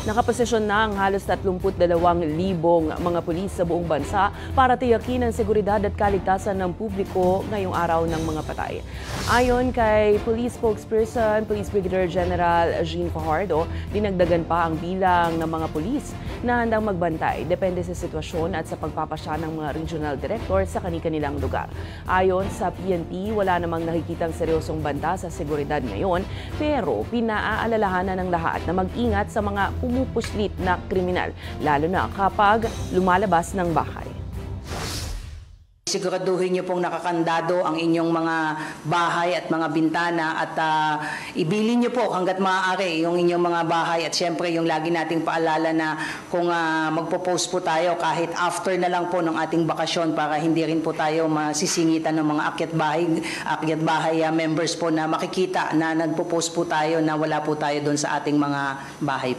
Nakaposisyon na ang halos 32,000 mga pulis sa buong bansa para tiyakin ang seguridad at kaligtasan ng publiko ngayong araw ng mga patay. Ayon kay Police Spokesperson, Police Brigadier General Jean Fajardo, dinagdagan pa ang bilang ng mga pulis na handang magbantay depende sa sitwasyon at sa pagpapasya ng mga regional director sa kani-kanilang lugar. Ayon sa PNP, wala namang nakikitang seryosong banta sa seguridad ngayon, pero pinaalalahanan ng lahat na mag-ingat sa mga pumupuslit na kriminal, lalo na kapag lumalabas ng bahay. Siguraduhin niyo pong nakakandado ang inyong mga bahay at mga bintana at ibilin niyo po hanggat maaari yung inyong mga bahay at siyempre yung lagi nating paalala na kung magpo-post po tayo kahit after na lang po ng ating bakasyon para hindi rin po tayo masisingitan ng mga akyat bahay members po na makikita na nagpo-post po tayo na wala po tayo doon sa ating mga bahay.